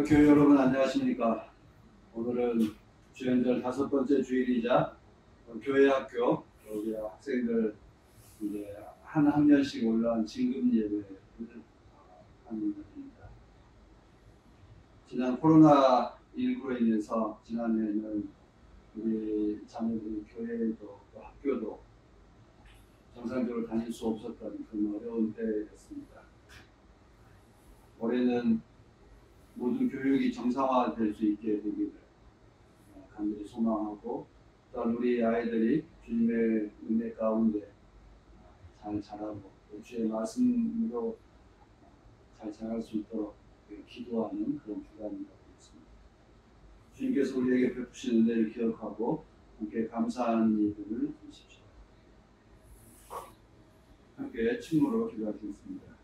교회 여러분 안녕하십니까? 오늘은 주연절 5번째 주일이자 교회 학교 우리 학생들 이제 한 학년씩 올라온 진급 예배를 하는 날입니다. 지난 코로나19로 인해서 지난해에는 우리 자녀들이 교회도 또 학교도 정상적으로 다닐 수 없었던 그런 어려운 때였습니다. 올해는 모든 교육이 정상화될 수 있게 되기를 간절히 소망하고, 또한 우리 아이들이 주님의 은혜 가운데 잘 자라고 주의 말씀으로 잘 자랄 수 있도록 기도하는 그런 주간이라고 있습니다. 주님께서 우리에게 베푸신 은혜를 기억하고 함께 감사하는 예배를 드리십시오. 함께 침묵으로 기도하겠습니다.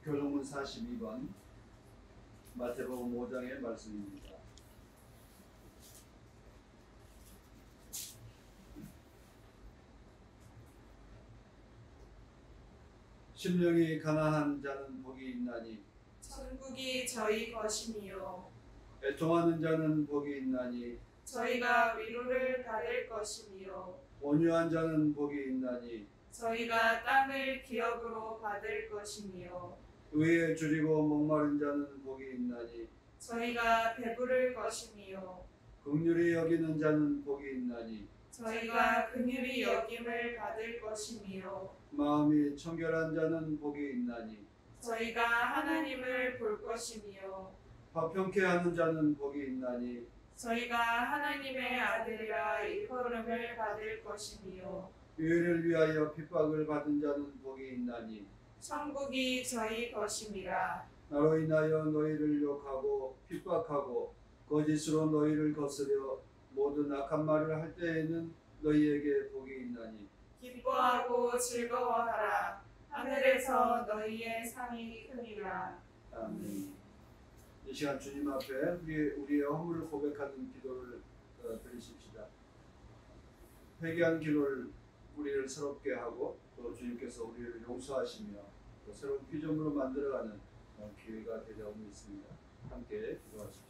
교동문 42번 마태복음 5장의 말씀입니다. 심령이 가난한 자는 복이 있나니 천국이 저희 것이니요. 애통하는 자는 복이 있나니 저희가 위로를 받을 것이니요. 온유한 자는 복이 있나니 저희가 땅을 기업으로 받을 것이니요. 의에 줄이고 목마른 자는 복이 있나니 저희가 배부를 것이니요. 긍휼히 여기는 자는 복이 있나니 저희가 긍휼히 여김을 받을 것이니요. 마음이 청결한 자는 복이 있나니 저희가 하나님을 볼 것이니요. 화평케 하는 자는 복이 있나니 저희가 하나님의 아들이라 일컬음을 받을 것이니요. 의를 위하여 핍박을 받은 자는 복이 있나니 천국이 저희 것임이라. 나로 인하여 너희를 욕하고 핍박하고 거짓으로 너희를 거스려 모든 악한 말을 할 때에는 너희에게 복이 있나니 기뻐하고 즐거워하라. 하늘에서 너희의 상이 크니라. 아멘. 이 시간 주님 앞에 우리의 허물을 고백하는 기도를 드리십시다. 회개한 기도를 우리를 새롭게 하고 또 주님께서 우리를 용서하시며 또 새로운 피조물로 만들어가는 기회가 되려고 믿습니다. 함께 기도하십시오.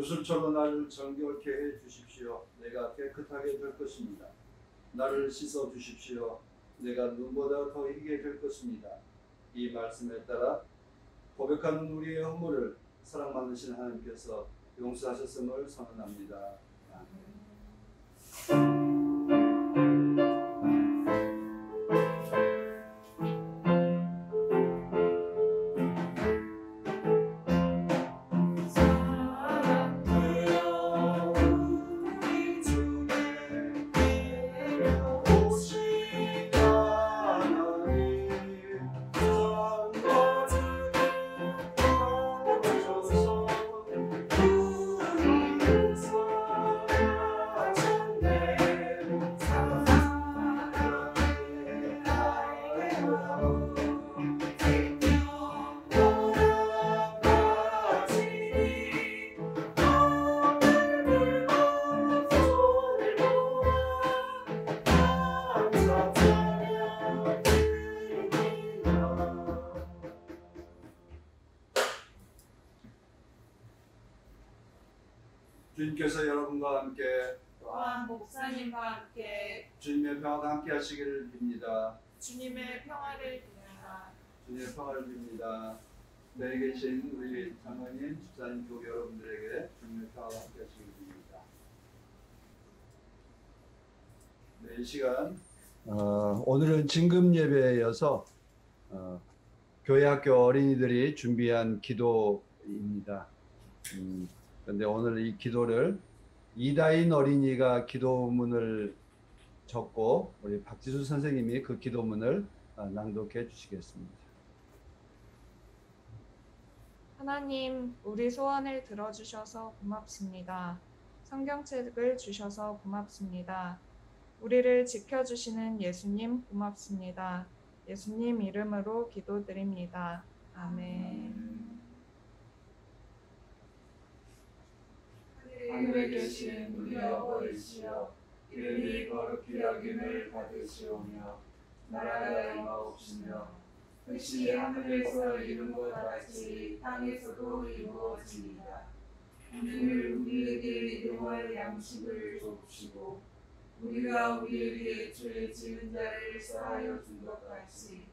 유술처럼 나를 정결케 해 주십시오. 내가 깨끗하게 될 것입니다. 나를 씻어 주십시오. 내가 눈보다 더 희게 될 것입니다. 이 말씀에 따라 고백하는 우리의 허물을 사랑 많으신 하나님께서 용서하셨음을 선언합니다. 주님께서 여러분과 함께 또한 목사님과 함께 주님의 평화가 함께 하시기를 빕니다. 주님의 평화를 빕니다. 주님의 평화를 빕니다. 내에 계신 우리 장로님, 집사님, 교우 여러분들에게 주님의 평화가 함께 하시기를 빕니다. 네, 이 시간 오늘은 진금 예배에 이어서 교회 학교 어린이들이 준비한 기도입니다. 그런데 오늘 이 기도를 이다인 어린이가 기도문을 적고 우리 박지수 선생님이 그 기도문을 낭독해 주시겠습니다. 하나님, 우리 소원을 들어주셔서 고맙습니다. 성경책을 주셔서 고맙습니다. 우리를 지켜주시는 예수님 고맙습니다. 예수님 이름으로 기도드립니다. 아멘. 하늘에 계신 우리 아버지시여, 이름이 거룩히 여김을 받으시오며 나라가 임하옵시며 뜻이 하늘에서 이룬 것 같이 땅에서도 이루어지이다. 오늘 우리에게 일용할 양식을 주옵시고 우리가 우리에게 죄 지은 자를 사하여 준 것 같이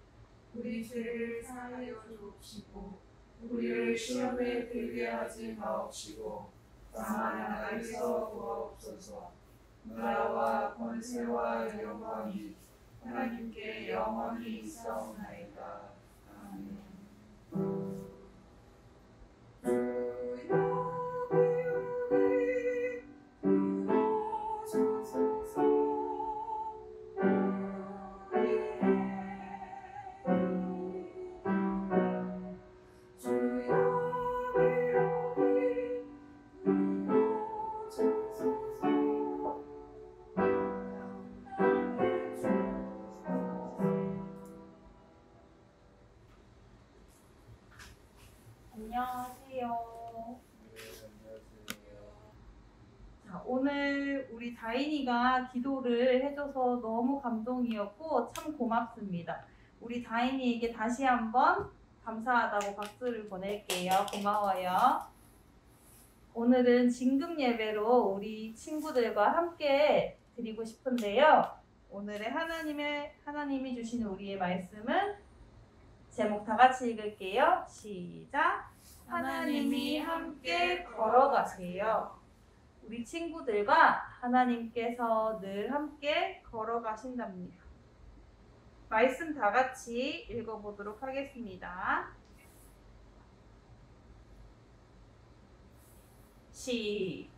우리 죄를 사하여 주옵시고 우리를 시험에 들게 하지 마옵시고 다만 하나님께서 도와옵소서. 나라와 권세와 영광이 하나님께 영원히 있사옵나이다. 아멘. 안녕하세요. 자, 오늘 우리 다인이가 기도를 해줘서 너무 감동이었고 참 고맙습니다. 우리 다인이에게 다시 한번 감사하다고 박수를 보낼게요. 고마워요. 오늘은 진금 예배로 우리 친구들과 함께 드리고 싶은데요. 오늘의 하나님이 주신 우리의 말씀은 제목 다 같이 읽을게요. 시작. 하나님이 함께 걸어가세요. 우리 친구들과 하나님께서 늘 함께 걸어가신답니다. 말씀 다 같이 읽어보도록 하겠습니다. 시작.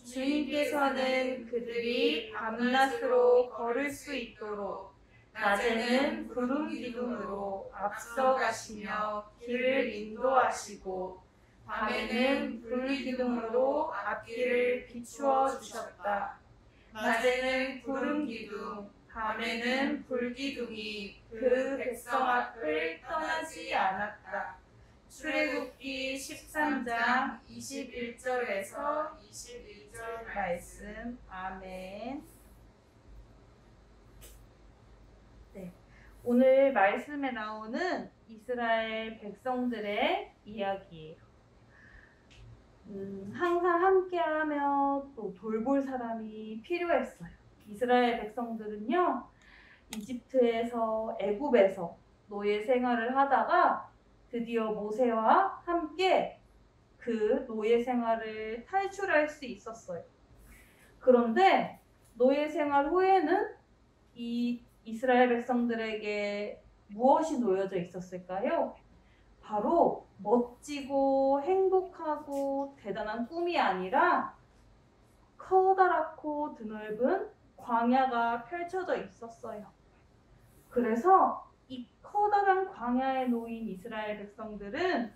주님께서는 그들이 밤낮으로 걸을 수 있도록 낮에는 구름 기둥으로 앞서가시며 길을 인도하시고 밤에는 불 기둥으로 앞길을 비추어 주셨다. 낮에는 구름 기둥, 밤에는 불 기둥이 그 백성 앞을 떠나지 않았다. 출애굽기 13장 21절에서 22절 말씀. 아멘. 네, 오늘 말씀에 나오는 이스라엘 백성들의 이야기예요. 항상 함께하며 또 돌볼 사람이 필요했어요. 이스라엘 백성들은요, 이집트에서 애굽에서 노예 생활을 하다가 드디어 모세와 함께 그 노예 생활을 탈출할 수 있었어요. 그런데 노예 생활 후에는 이 이스라엘 백성들에게 무엇이 놓여져 있었을까요? 바로 멋지고 행복하고 대단한 꿈이 아니라 커다랗고 드넓은 광야가 펼쳐져 있었어요. 그래서 이 커다란 광야에 놓인 이스라엘 백성들은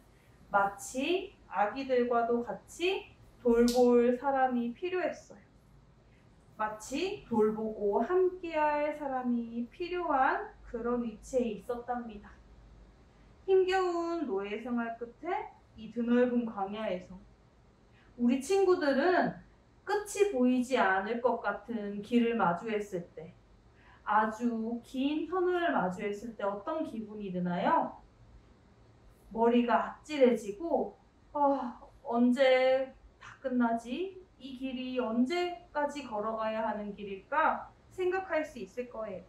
마치 아기들과도 같이 돌볼 사람이 필요했어요. 마치 돌보고 함께할 사람이 필요한 그런 위치에 있었답니다. 힘겨운 노예 생활 끝에 이 드넓은 광야에서 우리 친구들은 끝이 보이지 않을 것 같은 길을 마주했을 때, 아주 긴 터널을 마주했을 때 어떤 기분이 드나요? 머리가 아찔해지고 언제 다 끝나지? 이 길이 언제까지 걸어가야 하는 길일까 생각할 수 있을 거예요.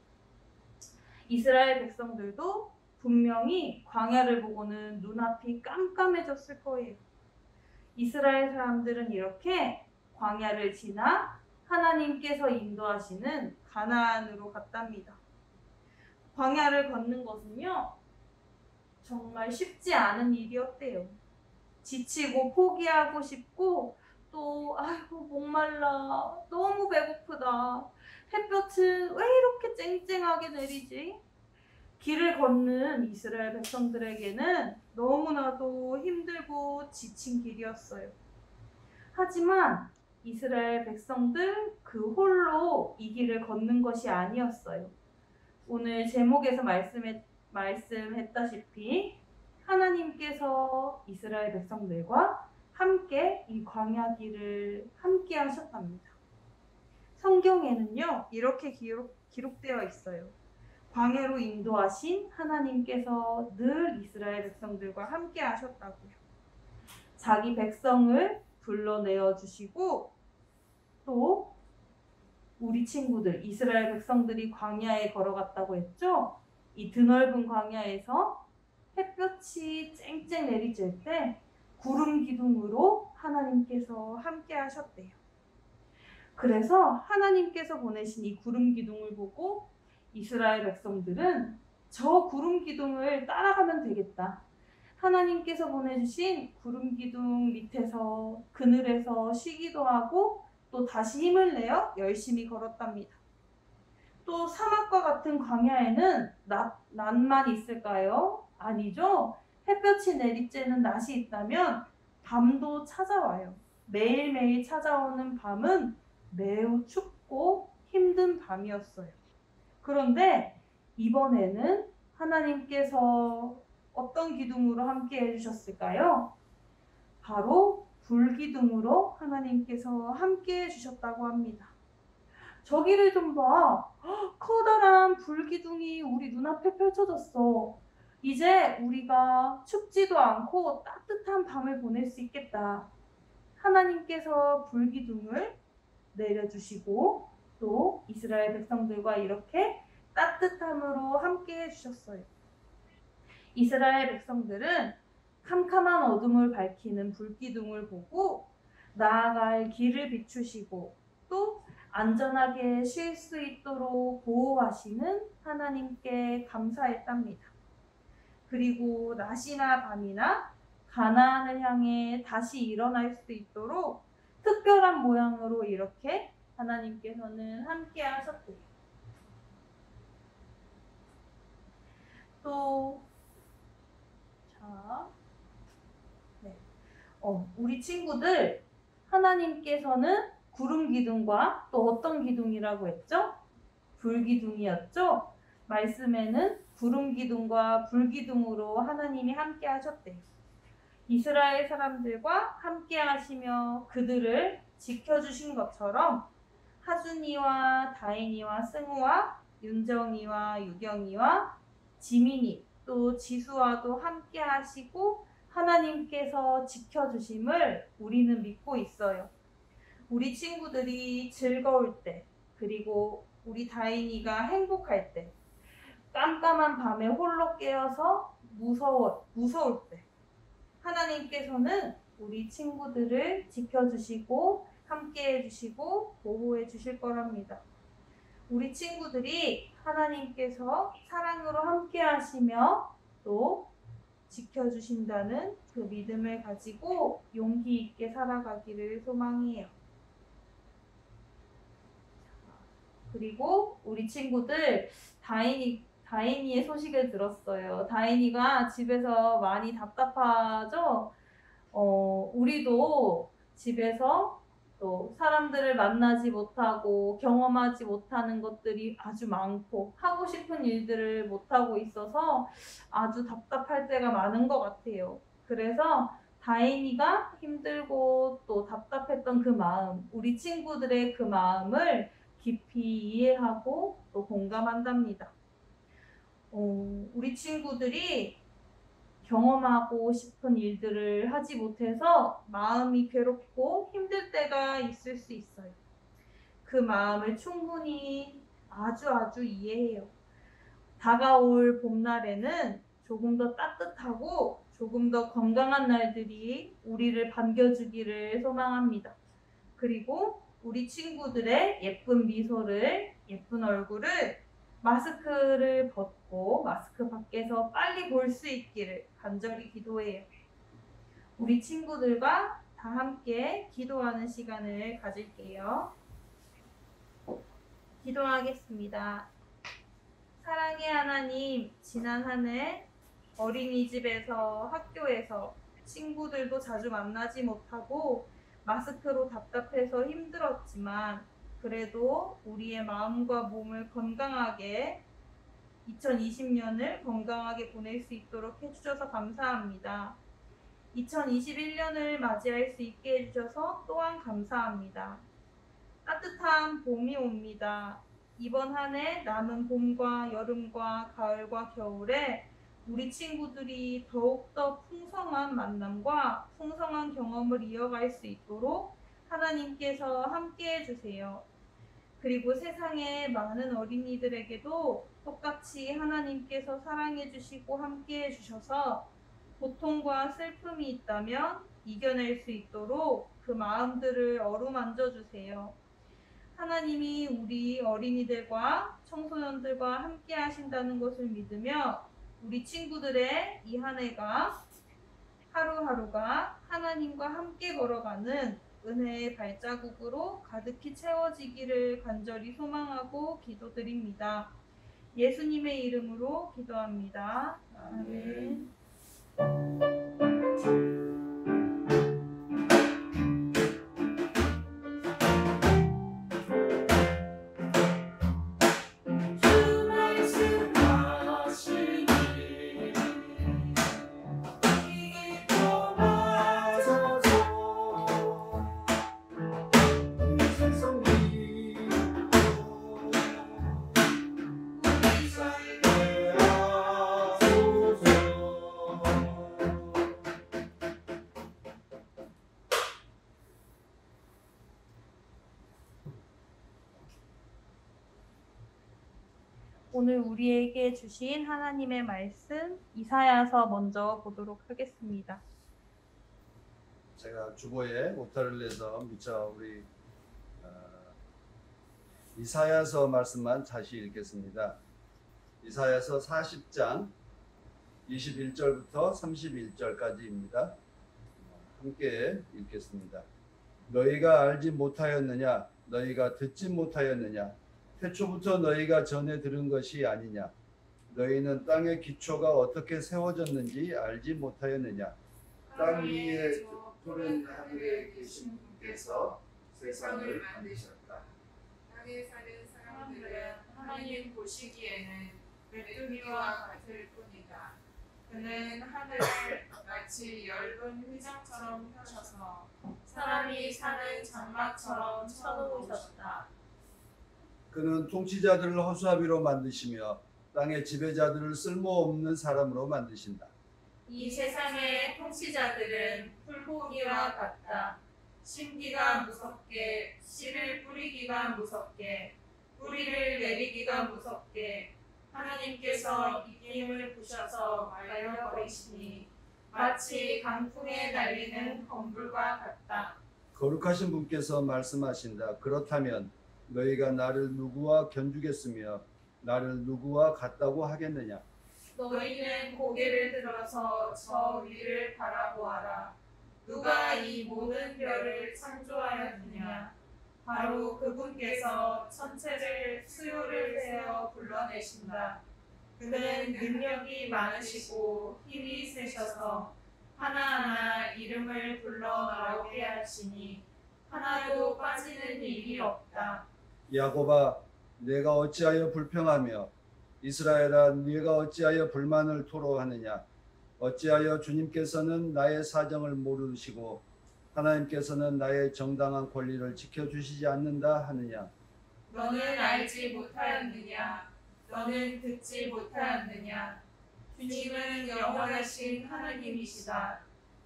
이스라엘 백성들도 분명히 광야를 보고는 눈앞이 깜깜해졌을 거예요. 이스라엘 사람들은 이렇게 광야를 지나 하나님께서 인도하시는 가나안으로 갔답니다. 광야를 걷는 것은요, 정말 쉽지 않은 일이었대요. 지치고 포기하고 싶고 또 아이고 목말라, 너무 배고프다, 햇볕은 왜 이렇게 쨍쨍하게 내리지? 길을 걷는 이스라엘 백성들에게는 너무나도 힘들고 지친 길이었어요. 하지만 이스라엘 백성들 그 홀로 이 길을 걷는 것이 아니었어요. 오늘 제목에서 말씀했다시피 하나님께서 이스라엘 백성들과 함께 이 광야 길을 함께 하셨답니다. 성경에는요, 이렇게 기록되어 있어요. 광야로 인도하신 하나님께서 늘 이스라엘 백성들과 함께 하셨다고요. 자기 백성을 불러내어 주시고 또 우리 친구들 이스라엘 백성들이 광야에 걸어갔다고 했죠. 이 드넓은 광야에서 햇볕이 쨍쨍 내리쬐 때 구름 기둥으로 하나님께서 함께 하셨대요. 그래서 하나님께서 보내신 이 구름 기둥을 보고 이스라엘 백성들은 저 구름 기둥을 따라가면 되겠다. 하나님께서 보내주신 구름 기둥 밑에서 그늘에서 쉬기도 하고 또 다시 힘을 내어 열심히 걸었답니다. 또 사막과 같은 광야에는 낮만 있을까요? 아니죠. 햇볕이 내리쬐는 낮이 있다면 밤도 찾아와요. 매일매일 찾아오는 밤은 매우 춥고 힘든 밤이었어요. 그런데 이번에는 하나님께서 어떤 기둥으로 함께 해주셨을까요? 바로 불기둥으로 하나님께서 함께 해주셨다고 합니다. 저기를 좀 봐. 커다란 불기둥이 우리 눈앞에 펼쳐졌어. 이제 우리가 춥지도 않고 따뜻한 밤을 보낼 수 있겠다. 하나님께서 불기둥을 내려주시고 또 이스라엘 백성들과 이렇게 따뜻함으로 함께 해주셨어요. 이스라엘 백성들은 캄캄한 어둠을 밝히는 불기둥을 보고 나아갈 길을 비추시고 또 안전하게 쉴 수 있도록 보호하시는 하나님께 감사했답니다. 그리고 낮이나 밤이나 가나안을 향해 다시 일어날 수 있도록 특별한 모양으로 이렇게 하나님께서는 함께 하셨대요. 또 우리 친구들, 하나님께서는 구름 기둥과 또 어떤 기둥이라고 했죠? 불기둥이었죠? 말씀에는 구름 기둥과 불기둥으로 하나님이 함께 하셨대요. 이스라엘 사람들과 함께 하시며 그들을 지켜주신 것처럼 하준이와 다인이와 승우와 윤정이와 유경이와 지민이 또 지수와도 함께 하시고 하나님께서 지켜주심을 우리는 믿고 있어요. 우리 친구들이 즐거울 때, 그리고 우리 다인이가 행복할 때, 깜깜한 밤에 홀로 깨어서 무서울 때, 하나님께서는 우리 친구들을 지켜주시고 함께 해주시고 보호해 주실 거랍니다. 우리 친구들이 하나님께서 사랑으로 함께 하시며 또 지켜주신다는 그 믿음을 가지고 용기 있게 살아가기를 소망해요. 그리고 우리 친구들 다인이의 소식을 들었어요. 다인이가 집에서 많이 답답하죠? 우리도 집에서 또 사람들을 만나지 못하고 경험하지 못하는 것들이 아주 많고 하고 싶은 일들을 못하고 있어서 아주 답답할 때가 많은 것 같아요. 그래서 다인이가 힘들고 또 답답했던 그 마음, 우리 친구들의 그 마음을 깊이 이해하고 또 공감한답니다. 우리 친구들이 경험하고 싶은 일들을 하지 못해서 마음이 괴롭고 힘들 때가 있을 수 있어요. 그 마음을 충분히 아주 이해해요. 다가올 봄날에는 조금 더 따뜻하고 조금 더 건강한 날들이 우리를 반겨주기를 소망합니다. 그리고 우리 친구들의 예쁜 미소를, 예쁜 얼굴을 마스크를 벗고 마스크 밖에서 빨리 볼 수 있기를 간절히 기도해요. 우리 친구들과 다 함께 기도하는 시간을 가질게요. 기도하겠습니다. 사랑의 하나님, 지난 한 해 어린이집에서 학교에서 친구들도 자주 만나지 못하고 마스크로 답답해서 힘들었지만 그래도 우리의 마음과 몸을 건강하게 2020년을 건강하게 보낼 수 있도록 해주셔서 감사합니다. 2021년을 맞이할 수 있게 해주셔서 또한 감사합니다. 따뜻한 봄이 옵니다. 이번 한 해 남은 봄과 여름과 가을과 겨울에 우리 친구들이 더욱더 풍성한 만남과 풍성한 경험을 이어갈 수 있도록 하나님께서 함께 해주세요. 그리고 세상의 많은 어린이들에게도 똑같이 하나님께서 사랑해 주시고 함께 해주셔서 고통과 슬픔이 있다면 이겨낼 수 있도록 그 마음들을 어루만져 주세요. 하나님이 우리 어린이들과 청소년들과 함께 하신다는 것을 믿으며 우리 친구들의 이 한 해가 하루하루가 하나님과 함께 걸어가는 은혜의 발자국으로 가득히 채워지기를 간절히 소망하고 기도드립니다. 예수님의 이름으로 기도합니다. 아멘. 오늘 우리에게 주신 하나님의 말씀 이사야서 먼저 보도록 하겠습니다. 제가 주보에 오타를 내서 미처 우리 이사야서 말씀만 다시 읽겠습니다. 이사야서 40장 21절부터 31절까지입니다. 함께 읽겠습니다. 너희가 알지 못하였느냐? 너희가 듣지 못하였느냐? 태초부터 너희가 전에 들은 것이 아니냐? 너희는 땅의 기초가 어떻게 세워졌는지 알지 못하였느냐? 땅 위에 푸른 하늘에 계신 분께서 세상을 만드셨다. 땅에 사는 사람들은 하나님 보시기에는 메뚜기와 같을 뿐이다. 그는 하늘을 마치 엷은 휘장처럼 펴셔서 사람이 사는 장막처럼 쳐놓으셨다. 그는 통치자들을 허수아비로 만드시며 땅의 지배자들을 쓸모없는 사람으로 만드신다. 이 세상의 통치자들은 풀포기와 같다. 심기가 무섭게, 씨를 뿌리기가 무섭게, 뿌리를 내리기가 무섭게, 하나님께서 입김을 부셔서 말려버리시니 마치 강풍에 날리는 검불과 같다. 거룩하신 분께서 말씀하신다. 그렇다면 너희가 나를 누구와 견주겠으며 나를 누구와 같다고 하겠느냐? 너희는 고개를 들어서 저 위를 바라보아라. 누가 이 모든 별을 창조하였느냐? 바로 그분께서 천체를 수요를 세어 불러내신다. 그는 능력이 많으시고 힘이 세셔서 하나하나 이름을 불러 나오게 하시니 하나도 빠지는 일이 없다. 야곱아, 내가 어찌하여 불평하며 이스라엘아, 네가 어찌하여 불만을 토로하느냐? 어찌하여 주님께서는 나의 사정을 모르시고 하나님께서는 나의 정당한 권리를 지켜주시지 않는다 하느냐? 너는 알지 못하였느냐? 너는 듣지 못하였느냐? 주님은 영원하신 하나님이시다.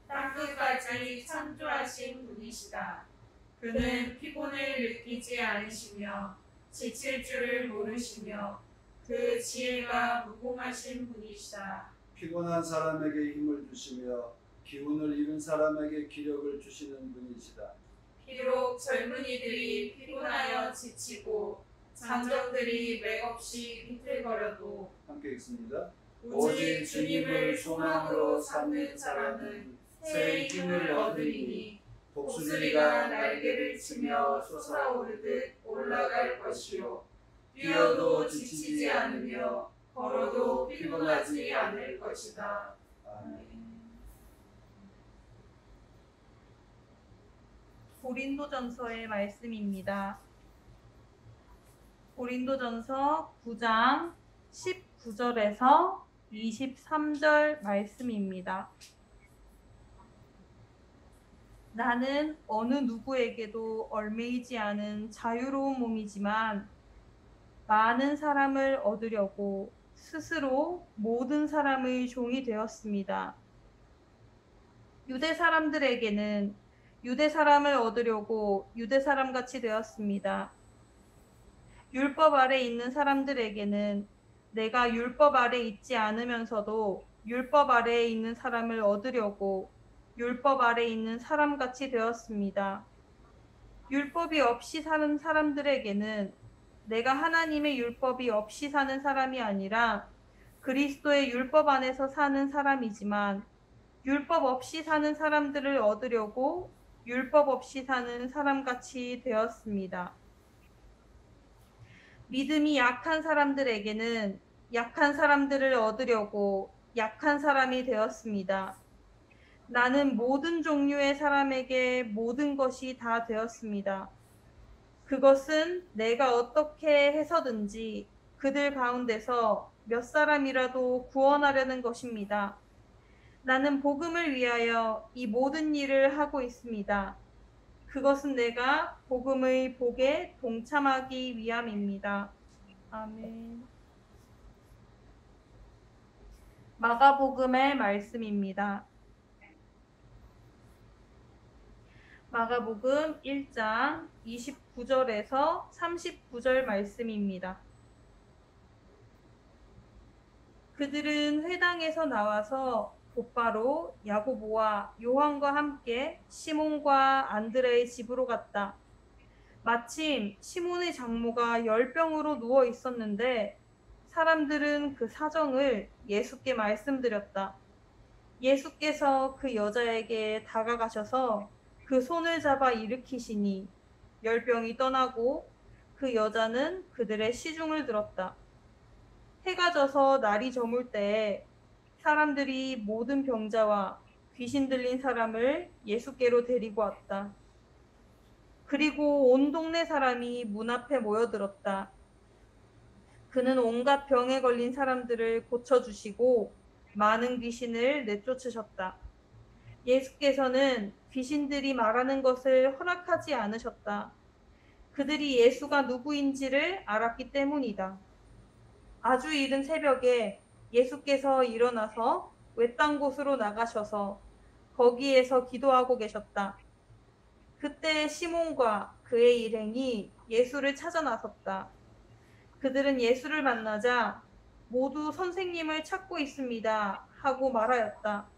땅끝까지 창조하신 분이시다. 그는 피곤을 느끼지 않으시며 지칠 줄을 모르시며 그 지혜가 무궁하신 분이시다. 피곤한 사람에게 힘을 주시며 기운을 잃은 사람에게 기력을 주시는 분이시다. 비록 젊은이들이 피곤하여 지치고 장정들이 맥없이 비틀거려도 함께 읽습니다. 오직 주님을 소망으로 삼는 사람은 새 힘을 얻으리니 독수리가 날개를 치며 솟아오르듯 올라갈 것이요 뛰어도 지치지 않으며 걸어도 피곤하지 않을 것이다. 아멘. 고린도전서의 말씀입니다. 고린도전서 9장 19절에서 23절 말씀입니다. 나는 어느 누구에게도 얽매이지 않은 자유로운 몸이지만 많은 사람을 얻으려고 스스로 모든 사람의 종이 되었습니다. 유대 사람들에게는 유대 사람을 얻으려고 유대 사람같이 되었습니다. 율법 아래 있는 사람들에게는 내가 율법 아래 있지 않으면서도 율법 아래에 있는 사람을 얻으려고 율법 아래 있는 사람같이 되었습니다. 율법이 없이 사는 사람들에게는 내가 하나님의 율법이 없이 사는 사람이 아니라 그리스도의 율법 안에서 사는 사람이지만 율법 없이 사는 사람들을 얻으려고 율법 없이 사는 사람같이 되었습니다. 믿음이 약한 사람들에게는 약한 사람들을 얻으려고 약한 사람이 되었습니다. 나는 모든 종류의 사람에게 모든 것이 다 되었습니다. 그것은 내가 어떻게 해서든지 그들 가운데서 몇 사람이라도 구원하려는 것입니다. 나는 복음을 위하여 이 모든 일을 하고 있습니다. 그것은 내가 복음의 복에 동참하기 위함입니다. 아멘. 마가복음의 말씀입니다. 마가복음 1장 29절에서 39절 말씀입니다. 그들은 회당에서 나와서 곧바로 야고보와 요한과 함께 시몬과 안드레의 집으로 갔다. 마침 시몬의 장모가 열병으로 누워 있었는데 사람들은 그 사정을 예수께 말씀드렸다. 예수께서 그 여자에게 다가가셔서 그 손을 잡아 일으키시니 열병이 떠나고 그 여자는 그들의 시중을 들었다. 해가 져서 날이 저물 때에 사람들이 모든 병자와 귀신 들린 사람을 예수께로 데리고 왔다. 그리고 온 동네 사람이 문 앞에 모여들었다. 그는 온갖 병에 걸린 사람들을 고쳐주시고 많은 귀신을 내쫓으셨다. 예수께서는 귀신들이 말하는 것을 허락하지 않으셨다. 그들이 예수가 누구인지를 알았기 때문이다. 아주 이른 새벽에 예수께서 일어나서 외딴 곳으로 나가셔서 거기에서 기도하고 계셨다. 그때 시몬과 그의 일행이 예수를 찾아 나섰다. 그들은 예수를 만나자 모두 선생님을 찾고 있습니다 하고 말하였다.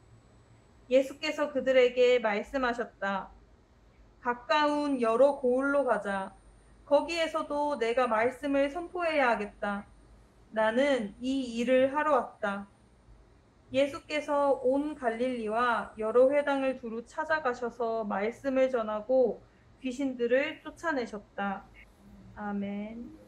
예수께서 그들에게 말씀하셨다. 가까운 여러 고을로 가자. 거기에서도 내가 말씀을 선포해야 하겠다. 나는 이 일을 하러 왔다. 예수께서 온 갈릴리와 여러 회당을 두루 찾아가셔서 말씀을 전하고 귀신들을 쫓아내셨다. 아멘.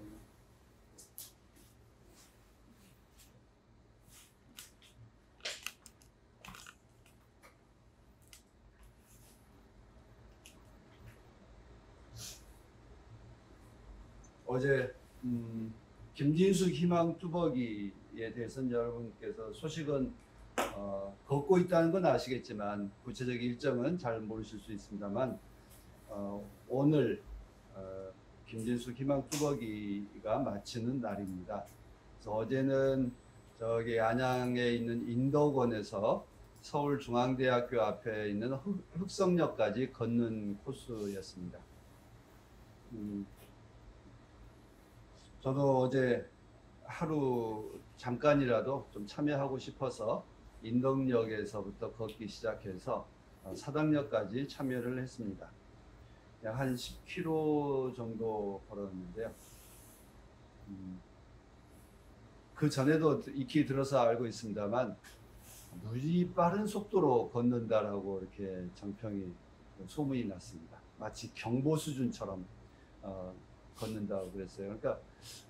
어제 김진수 희망 뚜벅이에 대해서는 여러분께서 소식은 걷고 있다는 건 아시겠지만 구체적 일정은 잘 모르실 수 있습니다만 오늘 김진수 희망 뚜벅이가 마치는 날입니다. 그래서 어제는 저기 안양에 있는 인덕원에서 서울중앙대학교 앞에 있는 흑성역까지 걷는 코스였습니다. 저도 어제 하루 잠깐이라도 좀 참여하고 싶어서 인덕역에서부터 걷기 시작해서 사당역까지 참여를 했습니다. 약 한 10km 정도 걸었는데요. 그 전에도 익히 들어서 알고 있습니다만 무지 빠른 속도로 걷는다라고 이렇게 정평이 소문이 났습니다. 마치 경보 수준처럼 걷는다고 그랬어요. 그러니까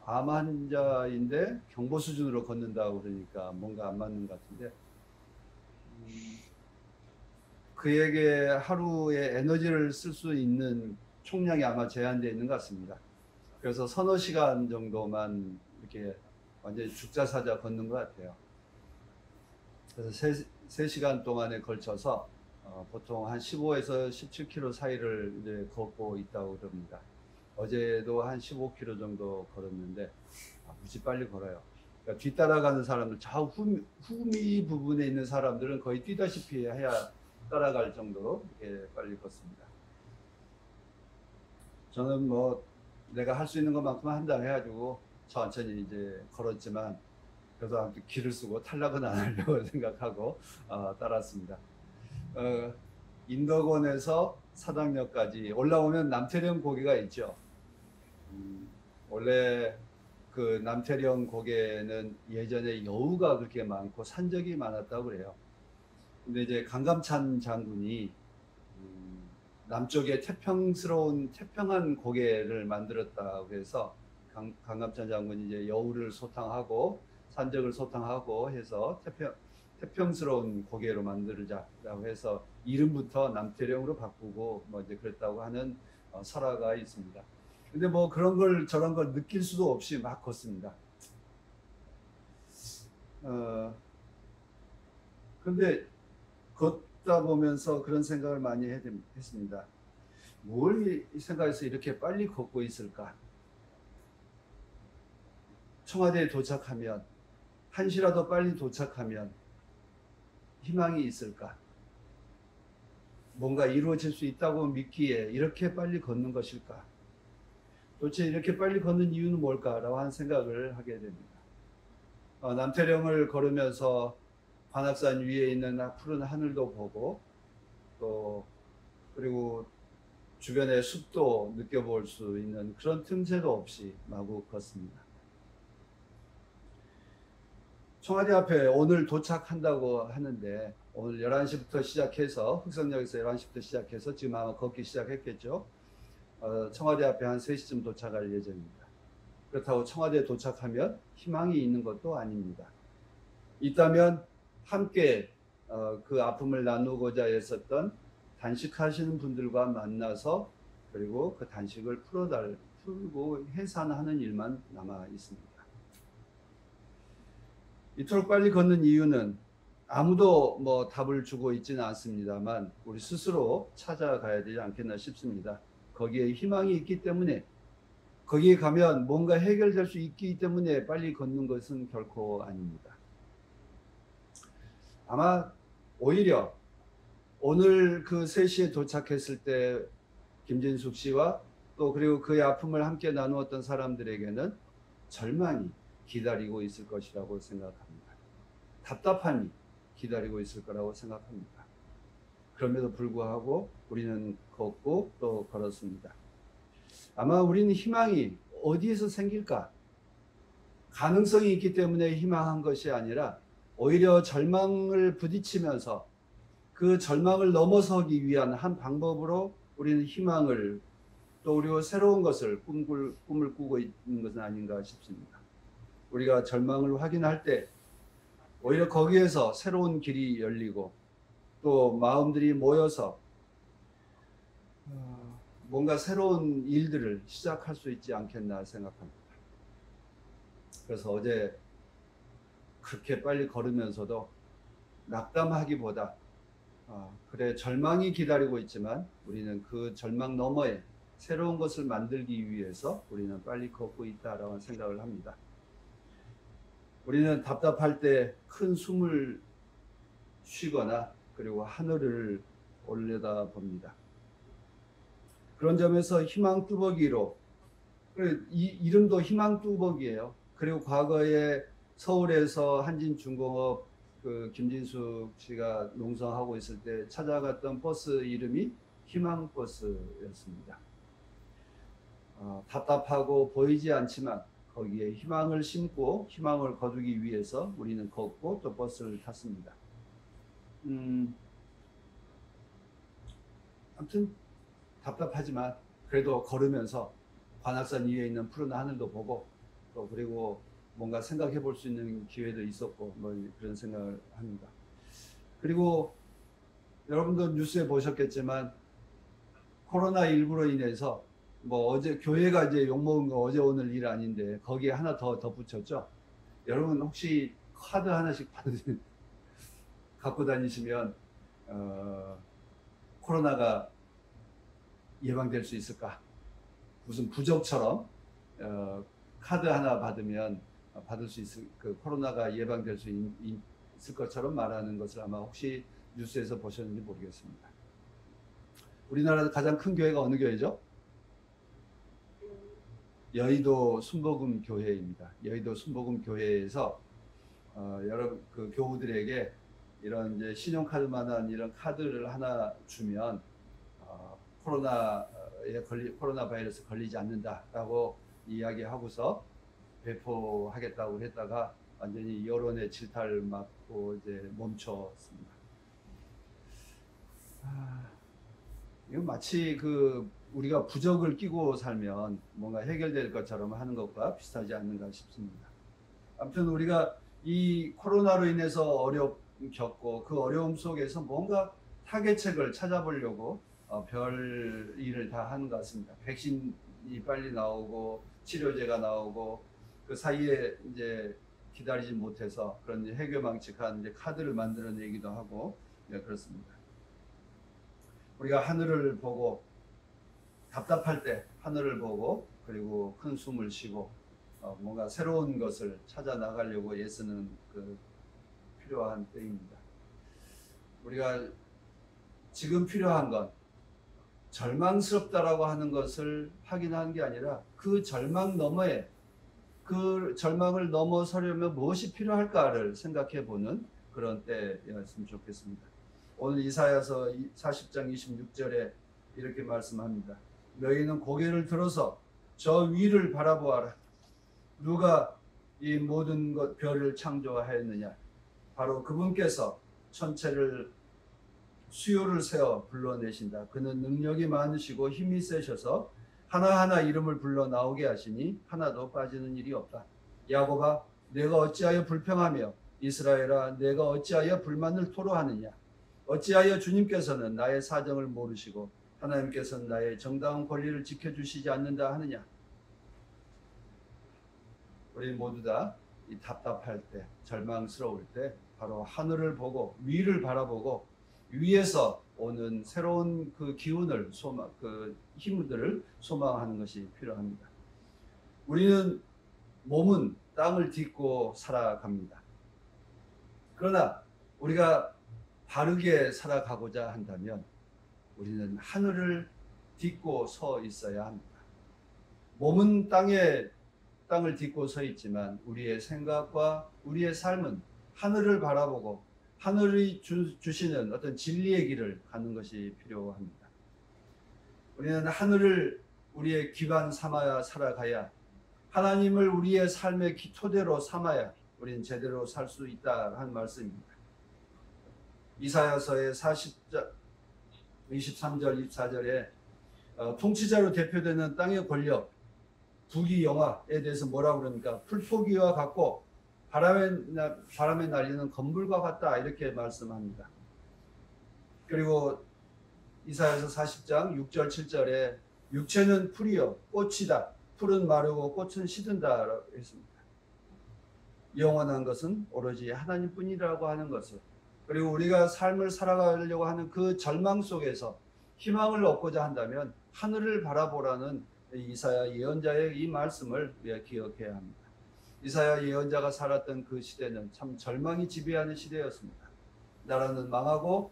암 환자인데 경보 수준으로 걷는다고 그러니까 뭔가 안 맞는 것 같은데 그에게 하루에 에너지를 쓸 수 있는 총량이 아마 제한되어 있는 것 같습니다. 그래서 서너 시간 정도만 이렇게 완전히 죽자사자 걷는 것 같아요. 그래서 3시간 동안에 걸쳐서 보통 한 15에서 17km 사이를 이제 걷고 있다고 그럽니다. 어제도 한 15km 정도 걸었는데 무지 빨리 걸어요. 그러니까 뒤따라가는 사람들, 좌우 후미 부분에 있는 사람들은 거의 뛰다시피 해야 따라갈 정도로 이렇게 빨리 걷습니다. 저는 뭐 내가 할 수 있는 것만큼 한다 해가지고 천천히 이제 걸었지만 그래도 아무튼 길을 쓰고 탈락은 안 하려고 생각하고 따랐습니다. 인덕원에서 사당역까지 올라오면 남태령 고개가 있죠. 원래 그 남태령 고개는 예전에 여우가 그렇게 많고 산적이 많았다고 그래요. 근데 이제 강감찬 장군이 남쪽에 태평한 고개를 만들었다고 해서 강감찬 장군이 이제 여우를 소탕하고 산적을 소탕하고 해서 태평스러운 고개로 만들자라고 해서 이름부터 남태령으로 바꾸고 뭐 이제 그랬다고 하는 설화가 있습니다. 근데 뭐 그런 걸 저런 걸 느낄 수도 없이 막 걷습니다. 근데 걷다 보면서 그런 생각을 많이 했습니다. 뭘 생각해서 이렇게 빨리 걷고 있을까? 청와대에 도착하면, 한시라도 빨리 도착하면 희망이 있을까? 뭔가 이루어질 수 있다고 믿기에 이렇게 빨리 걷는 것일까? 도대체 이렇게 빨리 걷는 이유는 뭘까라고 하는 생각을 하게 됩니다. 남태령을 걸으면서 관악산 위에 있는 푸른 하늘도 보고 또 그리고 주변의 숲도 느껴볼 수 있는 그런 틈새도 없이 마구 걷습니다. 청와대 앞에 오늘 도착한다고 하는데 오늘 11시부터 시작해서 흑성역에서 11시부터 시작해서 지금 아마 걷기 시작했겠죠. 청와대 앞에 한 3시쯤 도착할 예정입니다. 그렇다고 청와대에 도착하면 희망이 있는 것도 아닙니다. 있다면 함께 그 아픔을 나누고자 했었던 단식하시는 분들과 만나서 그리고 그 단식을 풀고 해산하는 일만 남아 있습니다. 이토록 빨리 걷는 이유는 아무도 뭐 답을 주고 있지는 않습니다만 우리 스스로 찾아가야 되지 않겠나 싶습니다. 거기에 희망이 있기 때문에 거기에 가면 뭔가 해결될 수 있기 때문에 빨리 걷는 것은 결코 아닙니다. 아마 오히려 오늘 그 3시에 도착했을 때 김진숙 씨와 또 그리고 그의 아픔을 함께 나누었던 사람들에게는 절망이 기다리고 있을 것이라고 생각합니다. 답답함이 기다리고 있을 거라고 생각합니다. 그럼에도 불구하고 우리는 걷고 또 걸었습니다. 아마 우리는 희망이 어디에서 생길까? 가능성이 있기 때문에 희망한 것이 아니라 오히려 절망을 부딪히면서 그 절망을 넘어서기 위한 한 방법으로 우리는 희망을 또 그리고 새로운 것을 꿈을 꾸고 있는 것은 아닌가 싶습니다. 우리가 절망을 확인할 때 오히려 거기에서 새로운 길이 열리고 또 마음들이 모여서 뭔가 새로운 일들을 시작할 수 있지 않겠나 생각합니다. 그래서 어제 그렇게 빨리 걸으면서도 낙담하기보다 그래 절망이 기다리고 있지만 우리는 그 절망 너머에 새로운 것을 만들기 위해서 우리는 빨리 걷고 있다라고 생각을 합니다. 우리는 답답할 때 큰 숨을 쉬거나 그리고 하늘을 올려다 봅니다. 그런 점에서 희망뚜벅이로, 이 이름도 희망뚜벅이에요. 그리고 과거에 서울에서 한진중공업 그 김진숙 씨가 농성하고 있을 때 찾아갔던 버스 이름이 희망버스였습니다. 답답하고 보이지 않지만 거기에 희망을 심고 희망을 거두기 위해서 우리는 걷고 또 버스를 탔습니다. 아무튼 답답하지만 그래도 걸으면서 관악산 위에 있는 푸른 하늘도 보고 또 그리고 뭔가 생각해 볼 수 있는 기회도 있었고 뭐 그런 생각을 합니다. 그리고 여러분도 뉴스에 보셨겠지만 코로나19로 인해서 뭐 어제 교회가 이제 욕먹은 거 어제 오늘 일 아닌데 거기에 하나 더 덧붙였죠. 여러분 혹시 카드 하나씩 갖고 다니시면 코로나가 예방될 수 있을까? 무슨 부적처럼 카드 하나 받으면 받을 수 있을 그 코로나가 예방될 수 있을 것처럼 말하는 것을 아마 혹시 뉴스에서 보셨는지 모르겠습니다. 우리나라 가장 큰 교회가 어느 교회죠? 여의도 순복음 교회입니다. 여의도 순복음 교회에서 여러 그 교우들에게 이런 이제 신용카드만한 이런 카드를 하나 주면 코로나 바이러스 걸리지 않는다라고 이야기하고서 배포하겠다고 했다가 완전히 여론의 질타를 맞고 이제 멈췄습니다. 이건 마치 그 우리가 부적을 끼고 살면 뭔가 해결될 것처럼 하는 것과 비슷하지 않는가 싶습니다. 아무튼 우리가 이 코로나로 인해서 어려움 겪고 그 어려움 속에서 뭔가 타개책을 찾아보려고 별 일을 다 하는 것 같습니다. 백신이 빨리 나오고 치료제가 나오고 그 사이에 이제 기다리지 못해서 그런 이제 해괴망측한 이제 카드를 만들어내기도 하고 그렇습니다. 우리가 하늘을 보고 답답할 때 하늘을 보고 그리고 큰 숨을 쉬고 뭔가 새로운 것을 찾아 나가려고 애쓰는 그 필요한 때입니다. 우리가 지금 필요한 건 절망스럽다라고 하는 것을 확인하는 게 아니라 그 절망 너머에 그 절망을 넘어서려면 무엇이 필요할까를 생각해 보는 그런 때였으면 좋겠습니다. 오늘 이사야서 40장 26절에 이렇게 말씀합니다. 너희는 고개를 들어서 저 위를 바라보아라. 누가 이 모든 것 별을 창조하였느냐? 바로 그분께서 천체를 수요를 세워 불러내신다. 그는 능력이 많으시고 힘이 세셔서 하나하나 이름을 불러 나오게 하시니 하나도 빠지는 일이 없다. 야곱아, 내가 어찌하여 불평하며 이스라엘아, 내가 어찌하여 불만을 토로하느냐? 어찌하여 주님께서는 나의 사정을 모르시고 하나님께서는 나의 정당한 권리를 지켜주시지 않는다 하느냐? 우리 모두 다 이 답답할 때, 절망스러울 때 바로 하늘을 보고 위를 바라보고 위에서 오는 새로운 그 기운을 그 힘들을 소망하는 것이 필요합니다. 우리는 몸은 땅을 딛고 살아갑니다. 그러나 우리가 바르게 살아가고자 한다면 우리는 하늘을 딛고 서 있어야 합니다. 몸은 땅을 딛고 서 있지만 우리의 생각과 우리의 삶은 하늘을 바라보고 하늘이 주시는 어떤 진리의 길을 가는 것이 필요합니다. 우리는 하늘을 우리의 기반 삼아야 살아가야, 하나님을 우리의 삶의 토대로 삼아야 우리는 제대로 살 수 있다 하는 말씀입니다. 이사야서의 40장 23절 24절에 통치자로 대표되는 땅의 권력, 부귀 영화에 대해서 뭐라고 그럽니까? 풀포기와 같고 바람에 날리는 건물과 같다, 이렇게 말씀합니다. 그리고 이사야서 40장 6절 7절에 육체는 풀이요 꽃이다. 풀은 마르고 꽃은 시든다 했습니다. 영원한 것은 오로지 하나님뿐이라고 하는 것을, 그리고 우리가 삶을 살아가려고 하는 그 절망 속에서 희망을 얻고자 한다면 하늘을 바라보라는 이사야 예언자의 이 말씀을 우리가 기억해야 합니다. 이사야 예언자가 살았던 그 시대는 참 절망이 지배하는 시대였습니다. 나라는 망하고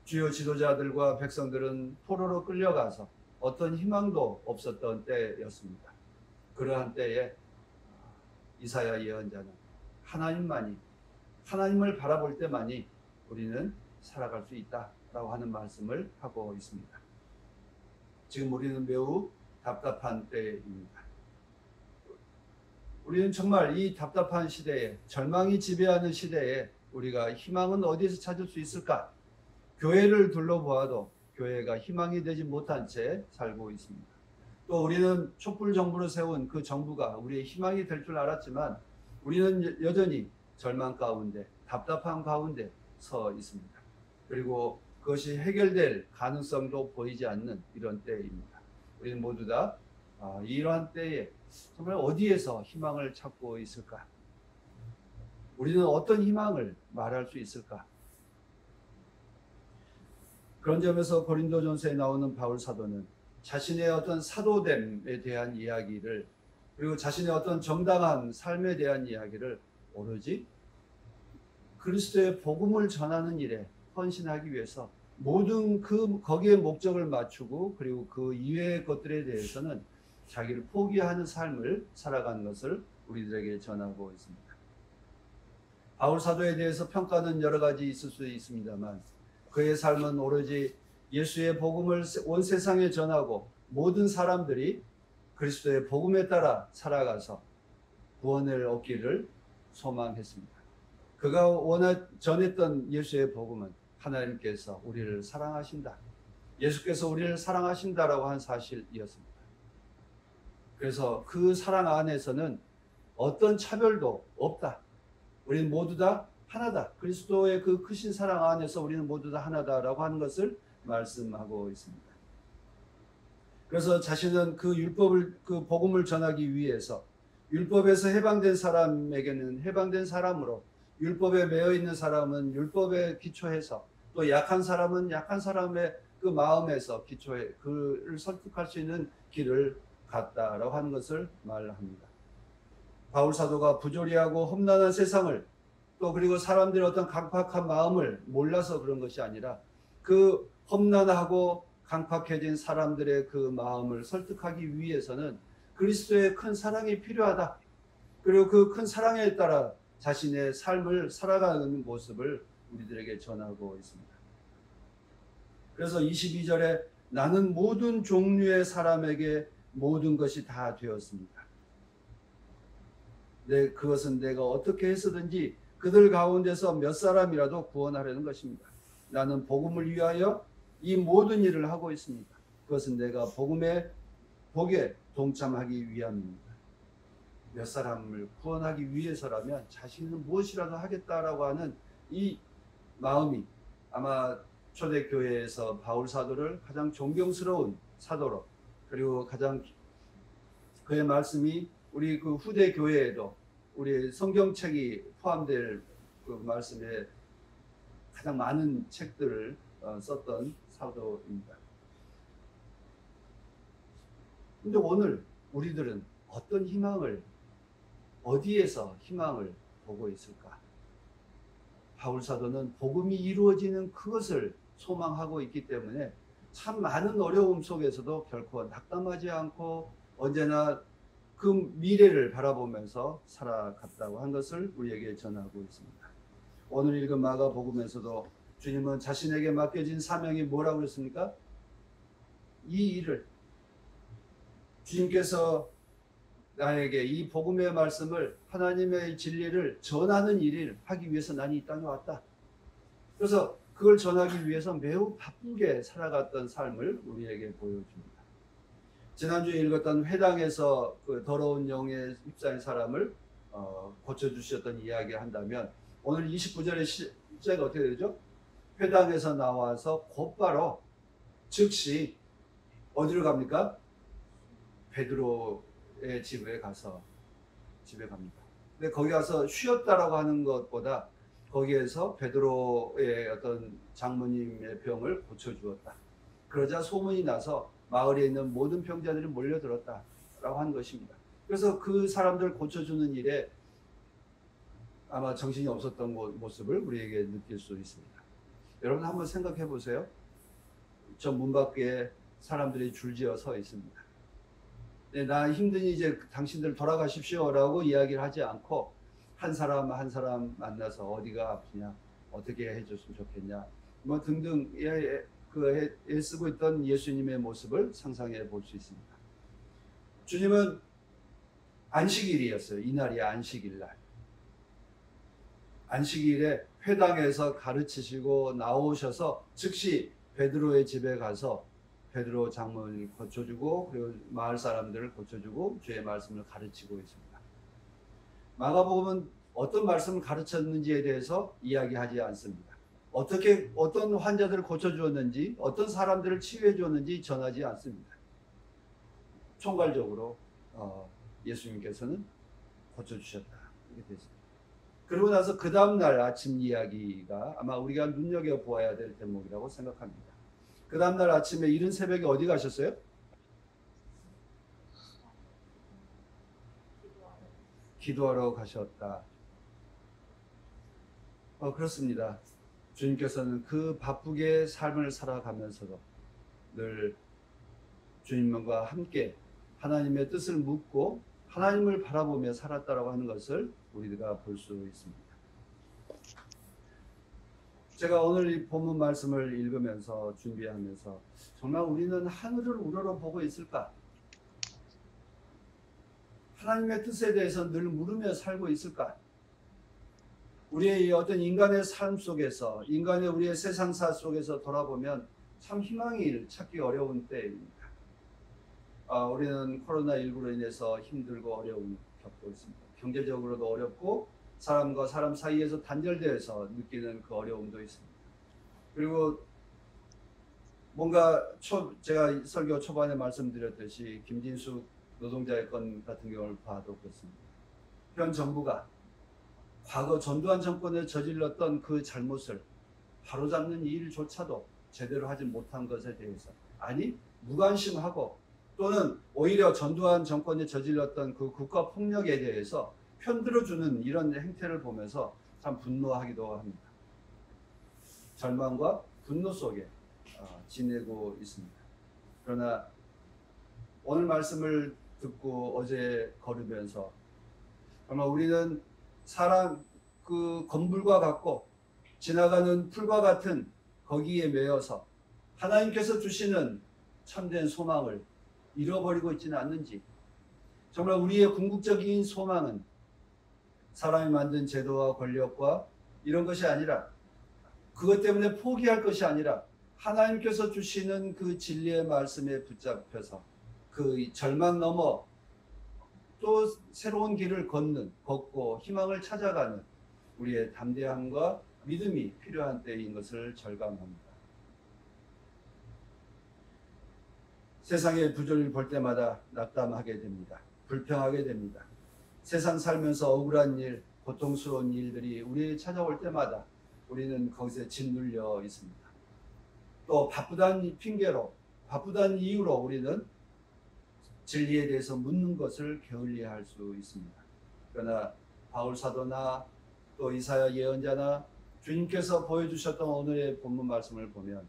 주요 지도자들과 백성들은 포로로 끌려가서 어떤 희망도 없었던 때였습니다. 그러한 때에 이사야 예언자는 하나님을 바라볼 때만이 우리는 살아갈 수 있다라고 하는 말씀을 하고 있습니다. 지금 우리는 매우 답답한 때입니다. 우리는 정말 이 답답한 시대에, 절망이 지배하는 시대에 우리가 희망은 어디에서 찾을 수 있을까? 교회를 둘러보아도 교회가 희망이 되지 못한 채 살고 있습니다. 또 우리는 촛불 정부를 세운 그 정부가 우리의 희망이 될 줄 알았지만 우리는 여전히 절망 가운데, 답답한 가운데 서 있습니다. 그리고 그것이 해결될 가능성도 보이지 않는 이런 때입니다. 우리는 모두 다 이러한 때에 정말 어디에서 희망을 찾고 있을까? 우리는 어떤 희망을 말할 수 있을까? 그런 점에서 고린도전서에 나오는 바울 사도는 자신의 어떤 사도됨에 대한 이야기를, 그리고 자신의 어떤 정당한 삶에 대한 이야기를 오로지 그리스도의 복음을 전하는 일에 헌신하기 위해서 모든 거기에 목적을 맞추고, 그리고 그 이외의 것들에 대해서는 자기를 포기하는 삶을 살아가는 것을 우리들에게 전하고 있습니다. 바울 사도에 대해서 평가는 여러 가지 있을 수 있습니다만 그의 삶은 오로지 예수의 복음을 온 세상에 전하고 모든 사람들이 그리스도의 복음에 따라 살아가서 구원을 얻기를 소망했습니다. 그가 전했던 예수의 복음은 하나님께서 우리를 사랑하신다, 예수께서 우리를 사랑하신다라고 한 사실이었습니다. 그래서 그 사랑 안에서는 어떤 차별도 없다. 우리는 모두 다 하나다. 그리스도의 그 크신 사랑 안에서 우리는 모두 다 하나다라고 하는 것을 말씀하고 있습니다. 그래서 자신은 그 복음을 전하기 위해서 율법에서 해방된 사람에게는 해방된 사람으로, 율법에 매여 있는 사람은 율법에 기초해서, 또 약한 사람은 약한 사람의 그 마음에서 기초해 그를 설득할 수 있는 길을 갔다라고 하는 것을 말합니다. 바울 사도가 부조리하고 험난한 세상을, 또 그리고 사람들의 어떤 강팍한 마음을 몰라서 그런 것이 아니라 그 험난하고 강팍해진 사람들의 그 마음을 설득하기 위해서는 그리스도의 큰 사랑이 필요하다. 그리고 그 큰 사랑에 따라 자신의 삶을 살아가는 모습을 우리들에게 전하고 있습니다. 그래서 22절에 나는 모든 종류의 사람에게 모든 것이 다 되었습니다. 그것은 내가 어떻게 해서든지 그들 가운데서 몇 사람이라도 구원하려는 것입니다. 나는 복음을 위하여 이 모든 일을 하고 있습니다. 그것은 내가 복에 동참하기 위함입니다. 몇 사람을 구원하기 위해서라면 자신은 무엇이라도 하겠다라고 하는 이 마음이 아마 초대교회에서 바울 사도를 가장 존경스러운 사도로, 그리고 가장 그의 말씀이 우리 그 후대 교회에도 우리 성경책이 포함될 그 말씀에 가장 많은 책들을 썼던 사도입니다. 근데 오늘 우리들은 어떤 희망을, 어디에서 희망을 보고 있을까? 바울 사도는 복음이 이루어지는 그것을 소망하고 있기 때문에 참 많은 어려움 속에서도 결코 낙담하지 않고 언제나 그 미래를 바라보면서 살아갔다고 한 것을 우리에게 전하고 있습니다. 오늘 읽은 마가복음에서도 주님은 자신에게 맡겨진 사명이 뭐라고 그랬습니까? 이 일을, 주님께서 나에게 이 복음의 말씀을, 하나님의 진리를 전하는 일을 하기 위해서 나는 이 땅에 왔다. 그래서 그걸 전하기 위해서 매우 바쁘게 살아갔던 삶을 우리에게 보여줍니다. 지난주에 읽었던 회당에서 그 더러운 영에 휩싸인 사람을 고쳐주셨던 이야기를 한다면, 오늘 29절의 시제가 어떻게 되죠? 회당에서 나와서 곧바로 즉시 어디로 갑니까? 베드로의 집에 갑니다. 근데 거기 가서 쉬었다라고 하는 것보다 거기에서 베드로의 어떤 장모님의 병을 고쳐주었다. 그러자 소문이 나서 마을에 있는 모든 병자들이 몰려들었다라고 한 것입니다. 그래서 그 사람들 고쳐주는 일에 아마 정신이 없었던 모습을 우리에게 느낄 수 있습니다. 여러분 한번 생각해 보세요. 저 문 밖에 사람들이 줄지어 서 있습니다. 네, 나 힘드니 이제 당신들 돌아가십시오라고 이야기를 하지 않고 한 사람 한 사람 만나서 어디가 아프냐, 어떻게 해줬으면 좋겠냐, 뭐 등등 애쓰고 있던 예수님의 모습을 상상해 볼 수 있습니다. 주님은 안식일이었어요. 이날이 안식일날. 안식일에 회당에서 가르치시고 나오셔서 즉시 베드로의 집에 가서 베드로 장모를 고쳐주고 그리고 마을 사람들을 고쳐주고 주의 말씀을 가르치고 있습니다. 마가복음은 어떤 말씀을 가르쳤는지에 대해서 이야기하지 않습니다. 어떤 환자들을 고쳐주었는지, 어떤 사람들을 치유해 주었는지 전하지 않습니다. 총괄적으로 예수님께서는 고쳐주셨다. 이렇게 됐습니다. 그러고 나서 그 다음날 아침 이야기가 아마 우리가 눈여겨보아야 될 대목이라고 생각합니다. 그 다음날 아침에 이른 새벽에 어디 가셨어요? 기도하러 가셨다. 그렇습니다. 주님께서는 그 바쁘게 삶을 살아가면서도 늘 주님과 함께 하나님의 뜻을 묻고 하나님을 바라보며 살았다라고 하는 것을 우리가 볼 수 있습니다. 제가 오늘 이 본문 말씀을 읽으면서 준비하면서 정말 우리는 하늘을 우러러 보고 있을까? 하나님의 뜻에 대해서 늘 물으며 살고 있을까? 우리의 어떤 인간의 삶 속에서, 인간의 우리의 세상사 속에서 돌아보면 참 희망을 찾기 어려운 때입니다. 우리는 코로나19로 인해서 힘들고 어려움을 겪고 있습니다. 경제적으로도 어렵고 사람과 사람 사이에서 단절되어서 느끼는 그 어려움도 있습니다. 그리고 뭔가 제가 설교 초반에 말씀드렸듯이 김진숙 노동자의 건 같은 경우를 봐도 그렇습니다. 현 정부가 과거 전두환 정권에 저질렀던 그 잘못을 바로잡는 일조차도 제대로 하지 못한 것에 대해서, 아니 무관심하고 또는 오히려 전두환 정권에 저질렀던 그 국가 폭력에 대해서 편들어주는 이런 행태를 보면서 참 분노하기도 합니다. 절망과 분노 속에 지내고 있습니다. 그러나 오늘 말씀을 듣고 어제 걸으면서 정말 우리는 사람 그 건물과 같고 지나가는 풀과 같은 거기에 매여서 하나님께서 주시는 참된 소망을 잃어버리고 있지는 않는지, 정말 우리의 궁극적인 소망은 사람이 만든 제도와 권력과 이런 것이 아니라, 그것 때문에 포기할 것이 아니라 하나님께서 주시는 그 진리의 말씀에 붙잡혀서 그 절망 넘어 또 새로운 길을 걷고 희망을 찾아가는 우리의 담대함과 믿음이 필요한 때인 것을 절감합니다. 세상의 부조리를 볼 때마다 낙담하게 됩니다. 불평하게 됩니다. 세상 살면서 억울한 일, 고통스러운 일들이 우리에 찾아올 때마다 우리는 거기서 짓눌려 있습니다. 또 바쁘다는 핑계로, 바쁘다는 이유로 우리는 진리에 대해서 묻는 것을 게을리할 수 있습니다. 그러나 바울 사도나 또 이사야 예언자나 주님께서 보여주셨던 오늘의 본문 말씀을 보면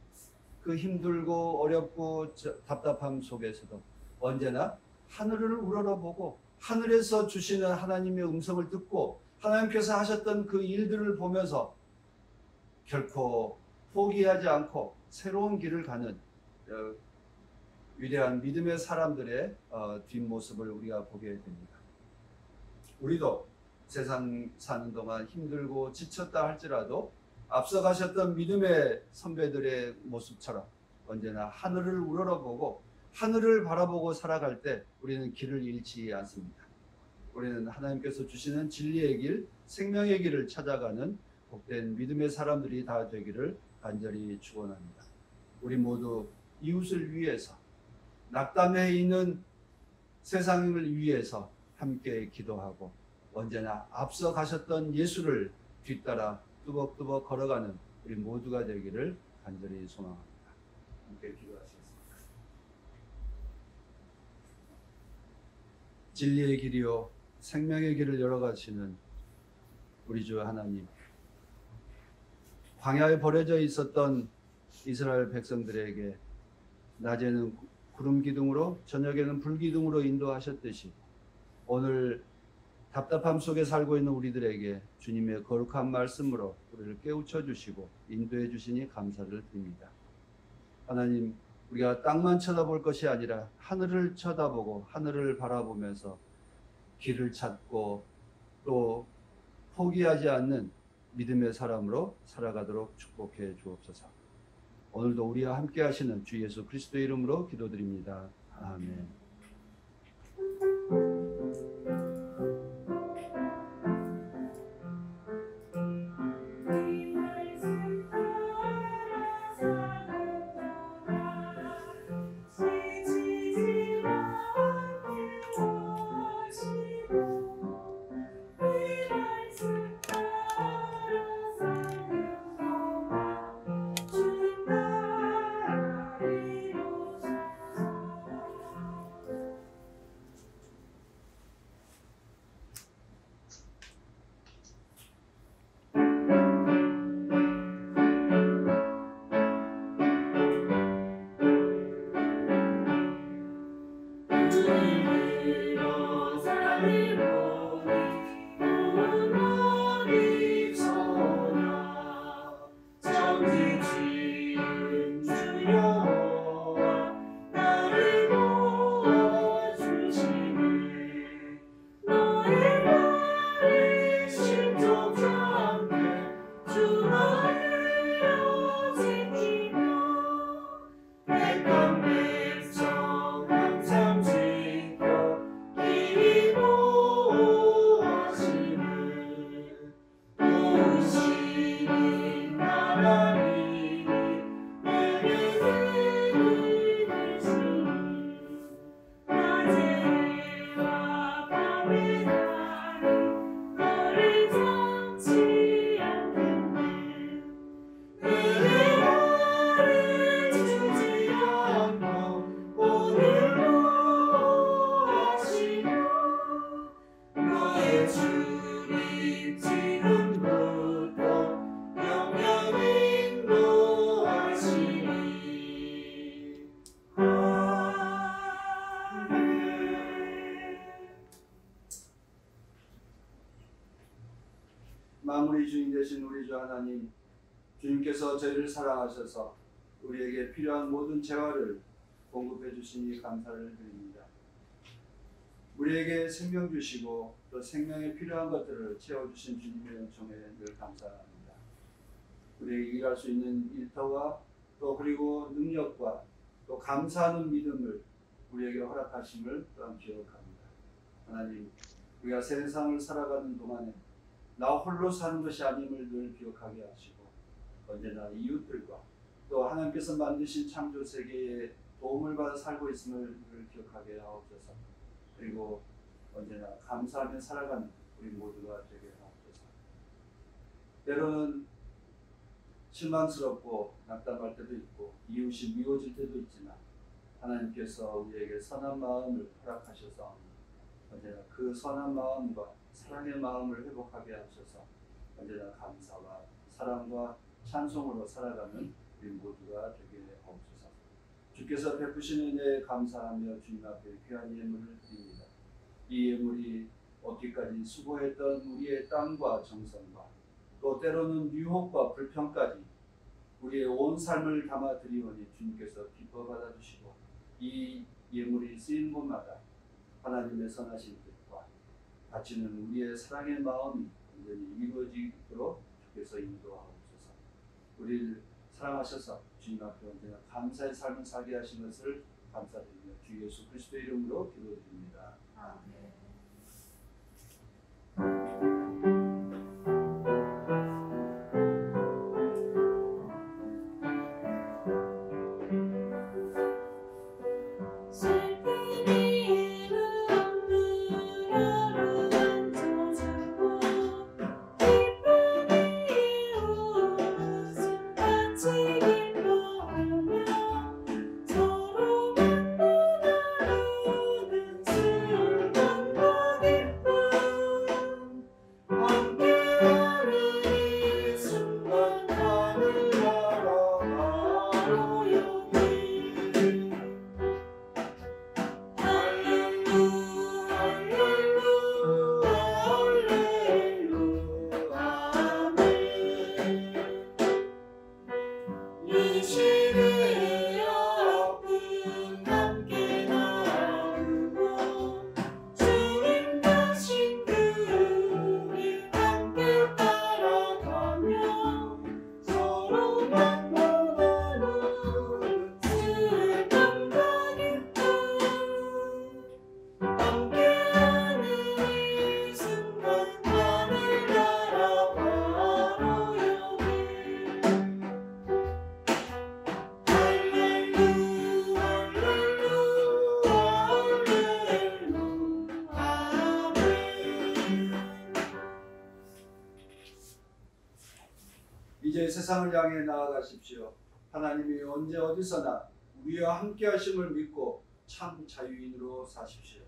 그 힘들고 어렵고 답답함 속에서도 언제나 하늘을 우러러보고 하늘에서 주시는 하나님의 음성을 듣고 하나님께서 하셨던 그 일들을 보면서 결코 포기하지 않고 새로운 길을 가는 위대한 믿음의 사람들의 뒷모습을 우리가 보게 됩니다. 우리도 세상 사는 동안 힘들고 지쳤다 할지라도 앞서가셨던 믿음의 선배들의 모습처럼 언제나 하늘을 우러러보고 하늘을 바라보고 살아갈 때 우리는 길을 잃지 않습니다. 우리는 하나님께서 주시는 진리의 길, 생명의 길을 찾아가는 복된 믿음의 사람들이 다 되기를 간절히 축원합니다. 우리 모두 이웃을 위해서, 낙담해 있는 세상을 위해서 함께 기도하고 언제나 앞서 가셨던 예수를 뒤따라 뚜벅뚜벅 걸어가는 우리 모두가 되기를 간절히 소망합니다. 함께 기도하시겠습니다. 진리의 길이요 생명의 길을 열어가시는 우리 주 하나님, 광야에 버려져 있었던 이스라엘 백성들에게 낮에는 구름 기둥으로 저녁에는 불 기둥으로 인도하셨듯이 오늘 답답함 속에 살고 있는 우리들에게 주님의 거룩한 말씀으로 우리를 깨우쳐 주시고 인도해 주시니 감사를 드립니다. 하나님, 우리가 땅만 쳐다볼 것이 아니라 하늘을 쳐다보고 하늘을 바라보면서 길을 찾고 또 포기하지 않는 믿음의 사람으로 살아가도록 축복해 주옵소서. 오늘도 우리와 함께 하시는 주 예수 그리스도의 이름으로 기도드립니다. 아멘. 만물의 주인 되신 우리 주 하나님, 주님께서 저희를 사랑하셔서 우리에게 필요한 모든 재화를 공급해 주시니 감사를 드립니다. 우리에게 생명 주시고 또 생명에 필요한 것들을 채워주신 주님의 은총에 늘 감사합니다. 우리에게 일할 수 있는 일터와 또 그리고 능력과 또 감사하는 믿음을 우리에게 허락하심을 또한 기억합니다. 하나님, 우리가 세상을 살아가는 동안에 나 홀로 사는 것이 아님을 늘 기억하게 하시고 언제나 이웃들과 또 하나님께서 만드신 창조 세계에 도움을 받아 살고 있음을 늘 기억하게 하옵소서. 그리고 언제나 감사하며 살아가는 우리 모두가 되게 하옵소서. 때로는 실망스럽고 낙담할 때도 있고 이웃이 미워질 때도 있지만 하나님께서 우리에게 선한 마음을 허락하셔서 언제나 그 선한 마음과 사랑의 마음을 회복하게 하셔서 언제나 감사와 사랑과 찬송으로 살아가는 우리 모두가 되게 하옵소서. 주께서 베푸신 은혜에 감사하며 주님 앞에 귀한 예물을 드립니다. 이 예물이 얻기까지 수고했던 우리의 땀과 정성과 또 때로는 유혹과 불평까지 우리의 온 삶을 담아 드리오니 주님께서 기뻐 받아주시고 이 예물이 쓰인 곳마다 하나님의 선하신 뜻과 바치는 우리의 사랑의 마음이 온전히 이루어지도록 주께서 인도하옵소서. 우리를 사랑하셔서 주님 앞에 언제나 감사의 삶을 살게 하신 것을 감사드리며 주 예수 그리스도의 이름으로 기도드립니다. 아멘. 이제 세상을 향해 나아가십시오. 하나님이 언제 어디서나 우리와 함께 하심을 믿고 참 자유인으로 사십시오.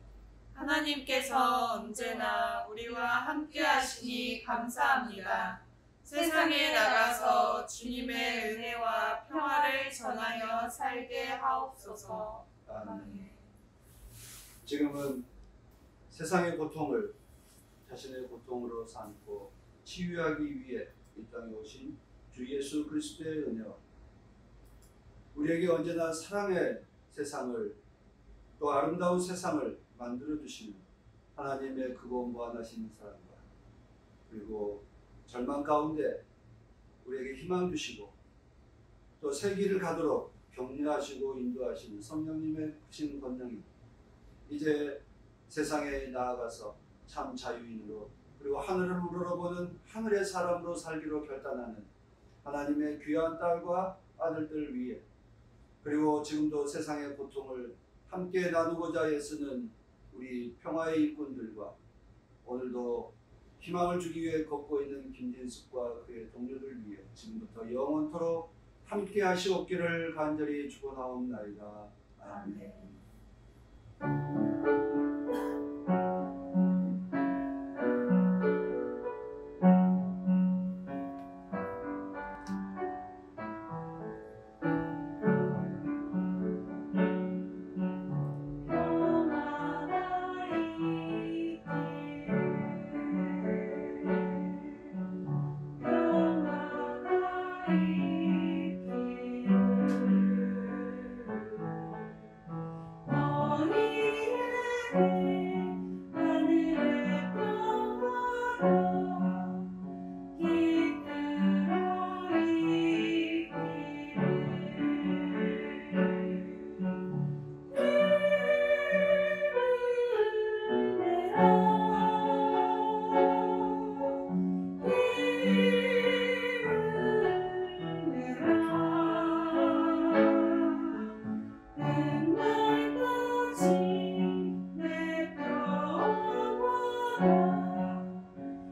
하나님께서 언제나 우리와 함께 하시니 감사합니다. 세상에 나가서 주님의 은혜와 평화를 전하여 살게 하옵소서. 아멘. 지금은 세상의 고통을 자신의 고통으로 삼고 치유하기 위해 이 땅에 오신 주 예수 그리스도의 은혜와 우리에게 언제나 사랑의 세상을 또 아름다운 세상을 만들어 주시는 하나님의 크고 무한하신 사랑과 그리고 절망 가운데 우리에게 희망 주시고 또 새 길을 가도록 격려하시고 인도하시는 성령님의 크신 권능이 이제 세상에 나아가서 참 자유인으로 그리고 하늘을 우러러보는 하늘의 사람으로 살기로 결단하는 하나님의 귀한 딸과 아들들 위해 그리고 지금도 세상의 고통을 함께 나누고자 애쓰는 우리 평화의 일꾼들과 오늘도 희망을 주기 위해 걷고 있는 김진숙과 그의 동료들 위해 지금부터 영원토록 함께 하시옵기를 간절히 축원하옵나이다. 아멘.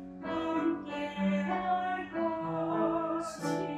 함께 할 것이